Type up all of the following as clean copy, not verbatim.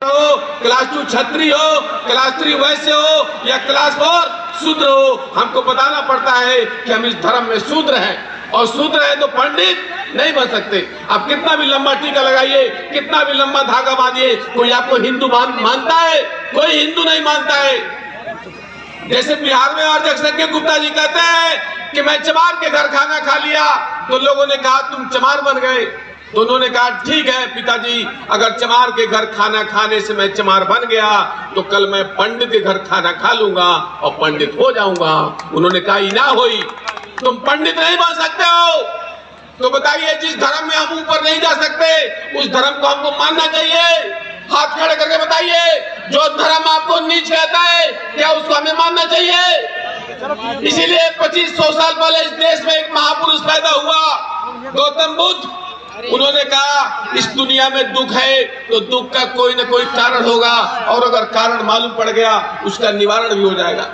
हो, क्लास 2 छत्री हो, क्लास 3 वैश्य हो या क्लास 4 शूद्र हो, हमको बताना पड़ता है कि हम इस धर्म में शूद्र हैं, और शूद्र है तो पंडित नहीं बन सकते। आप कितना भी लंबा टीका लगाइए, कितना भी लंबा धागा बांधिए, कोई आपको हिंदू मानता है? कोई हिंदू नहीं मानता है। जैसे बिहार में और जगदीश गुप्ता जी कहते हैं कि मैं चमार के घर खाना खा लिया, तो लोगों ने कहा तुम चमार बन गए। तो उन्होंने कहा ठीक है पिताजी, अगर चमार के घर खाना खाने से मैं चमार बन गया तो कल मैं पंडित के घर खाना खा लूंगा और पंडित हो जाऊंगा। उन्होंने कहा ना होई, तुम पंडित नहीं बन सकते हो। तो बताइए, जिस धर्म में हम ऊपर नहीं जा सकते उस धर्म को हमको मानना चाहिए। हाथ खड़े करके बताइए, जो धर्म आपको नीच कहता है क्या उसको हमें मानना चाहिए? इसीलिए 2500 साल पहले इस देश में एक महापुरुष पैदा हुआ, गौतम बुद्ध। उन्होंने कहा इस दुनिया में दुख है तो दुख का कोई न कोई कारण होगा, और अगर कारण मालूम पड़ गया उसका निवारण भी हो जाएगा।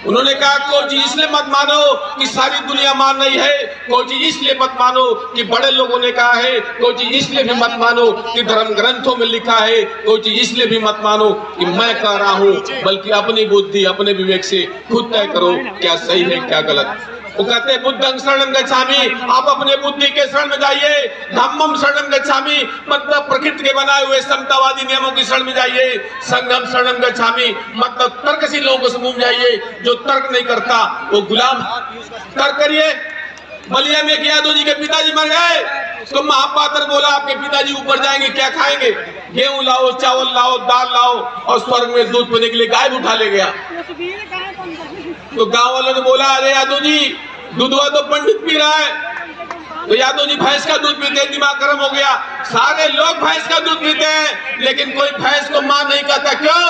उन्होंने कहा कोई चीज इसलिए मत मानो कि सारी दुनिया मान रही है, कोई चीज इसलिए मत मानो कि बड़े लोगों ने कहा है, कोई चीज इसलिए भी मत मानो कि धर्म ग्रंथों में लिखा है, कोई चीज इसलिए भी मत मानो कि मैं कह रहा हूँ, बल्कि अपनी बुद्धि अपने विवेक से खुद तय करो क्या सही है क्या गलत। वो कहते हैं बुद्धं शरणं गच्छामि, आप अपने बुद्धि के शरण में जाइए। धम्मं शरणं गच्छामि, मतलब प्रकृति के बनाए हुए समतावादी नियमों की शरण में जाइए। संघं शरणं गच्छामि, मतलब तर्कशील लोगों को समूह में जाइए। जो तर्क नहीं करता वो गुलाम। तर्क करिए। बलिया में यादव जी के पिताजी मर गए तो महापात्र बोला आपके पिताजी ऊपर जाएंगे, क्या खाएंगे? गेहूं लाओ, चावल लाओ, दाल लाओ, और स्वर्ग में दूध पीने के लिए गाय उठा ले गया। तो गांव वालों ने बोला अरे यादव जी, दूधवा तो पंडित पी रहा है। तो यादव जी भैंस का दूध पीते, दिमाग गर्म हो गया। सारे लोग भैंस का दूध पीते हैं, लेकिन कोई भैंस को मां नहीं कहता। क्यों?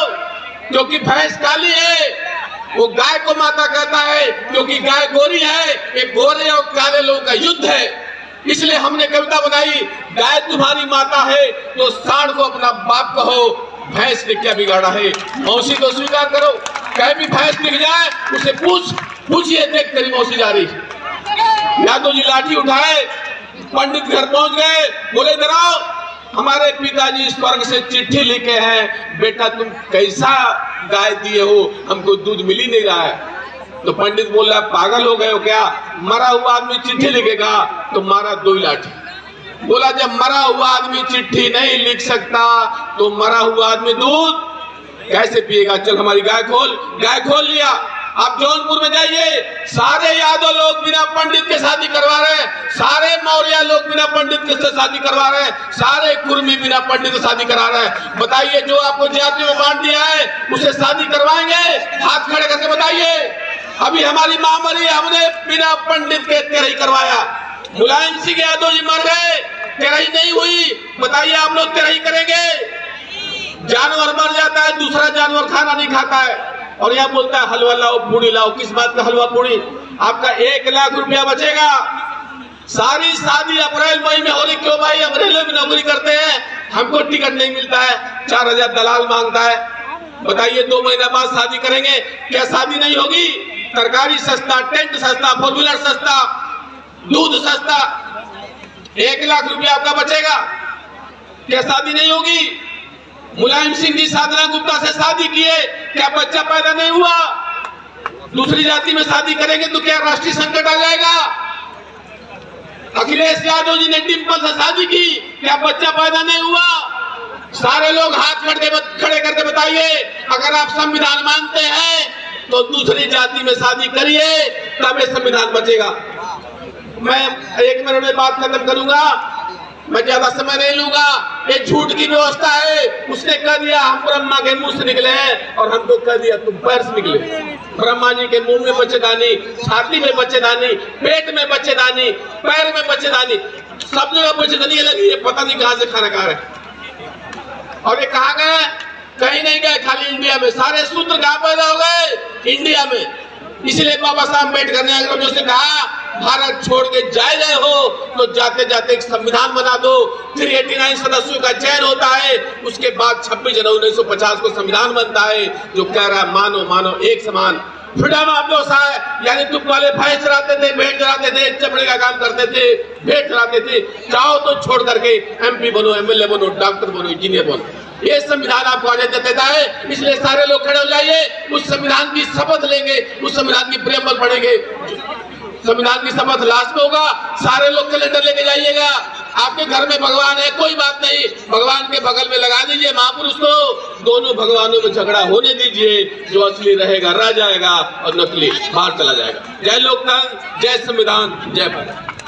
क्योंकि भैंस काली है। वो गाय को माता कहता है क्योंकि गाय गोरी है। एक गोरे और काले लोगों का युद्ध है। इसलिए हमने कविता बनाई, गाय तुम्हारी माता है तो सांड को अपना बाप कहो, भैंस ने क्या बिगाड़ा है? मौसी को स्वीकार करो। कहीं भी भैंस दिख जाए उसे पूछिए, देख तेरी मौसी जा रही। यादव जी लाठी उठाए, पंडित घर पहुंच गए, बोले इधर आओ, हमारे पिताजी स्वर्ग से चिट्ठी लिखे हैं, बेटा तुम कैसा गाय दिए हो, हमको दूध मिल ही नहीं रहा है। तो पंडित बोल रहा पागल हो गए हो क्या? मरा हुआ आदमी चिट्ठी लिखेगा तो मारा 2 लाठी। बोला जब मरा हुआ आदमी चिट्ठी नहीं लिख सकता तो मरा हुआ आदमी दूध कैसे पिएगा? चल हमारी गाय खोल लिया। आप जौनपुर में जाइए, सारे यादव लोग बिना पंडित के शादी करवा रहे हैं, सारे मौर्य लोग बिना पंडित के शादी करवा रहे हैं, सारे कुर्मी बिना पंडित से शादी करा रहे हैं। बताइए जो आपको जाति में बांट दिया है उसे शादी करवाएंगे? हाथ खड़े करके बताइए। अभी हमारी मां मरी, हमने बिना पंडित के तेरही करवाया। मुलायम सिंह यादव जी मर गए, तेरही नहीं हुई। बताइए आप लोग तेरही करेंगे? जानवर मर जाता है, दूसरा जानवर खाना नहीं खाता है, और यहाँ बोलता है हलवा लाओ, पूड़ी लाओ। किस बात का हलवा पूड़ी? आपका 1 लाख रुपया बचेगा। सारी शादी अप्रैल मई में हो रही। क्यों भाई? हम रेलवे में नौकरी करते हैं, हमको टिकट नहीं मिलता है, 4000 दलाल मांगता है। बताइए 2 महीना बाद शादी करेंगे, क्या शादी नहीं होगी? तरकारी सस्ता, टेंट सस्ता, 4 व्हीलर सस्ता, दूध सस्ता, 1 लाख रुपया आपका बचेगा, क्या शादी नहीं होगी? मुलायम सिंह जी साधना गुप्ता से शादी किए, क्या बच्चा पैदा नहीं हुआ? दूसरी जाति में शादी करेंगे तो क्या राष्ट्रीय संकट आ जाएगा? अखिलेश यादव जी ने डिंपल से शादी की, क्या बच्चा पैदा नहीं हुआ? सारे लोग हाथ खड़े करके बताइए, अगर आप संविधान मानते हैं तो दूसरी जाति में शादी करिए, तब ये संविधान बचेगा। मैं 1 मिनट में बात खत्म करूंगा, मैं ज्यादा समय नहीं लूंगा। ये झूठ की व्यवस्था है। उसने कह दिया हम ब्रह्मा के मुंह से निकले हैं, और हमको कह दिया तुम पैर से निकले। ब्रह्मा जी के मुंह में बच्चेदानी, छाती में बच्चेदानी, पेट में बच्चेदानी, पैर में बच्चेदानी, सब जगह बच्चेदानी लगी है। पता नहीं कहां से खाना खा रहे। और ये कहाँ गए? कहीं नहीं गए, खाली इंडिया में। सारे सूत्र कहाँ पैदा हो गए? इंडिया में। इसलिए बाबा साहब अम्बेडकर ने अंग्रेजों से कहा भारत छोड़ के जाए गए हो तो जाते जाते एक संविधान बना दो। 389 सदस्यों का चयन होता है, उसके बाद 26 जनवरी 1950 को संविधान बनता है जो कह रहा है मानो मानो एक समान। फ्रीडम ऑफ लॉ है, यानी तुम पहले भैंस चराते थे, भेड़ चराते थे, चमड़े का काम करते थे, भेड़ चराते थे, चाहो तो छोड़ करके MP बनो, MLA बनो, डॉक्टर बनो, इंजीनियर बनो। ये संविधान आपको आजादी देता है, इसलिए सारे लोग खड़े हो जाइए, उस संविधान की शपथ लेंगे, उस संविधान की प्रेमबल पढ़ेंगे। संविधान की शपथ लास्ट में होगा, सारे लोग कैलेंडर लेके जाइएगा। आपके घर में भगवान है, कोई बात नहीं, भगवान के बगल में लगा दीजिए महापुरुष को, दोनों भगवानों में झगड़ा होने दीजिए, जो असली रहेगा रह जाएगा और नकली बाहर चला जाएगा। जय लोकतंत्र, जय संविधान, जय भारत।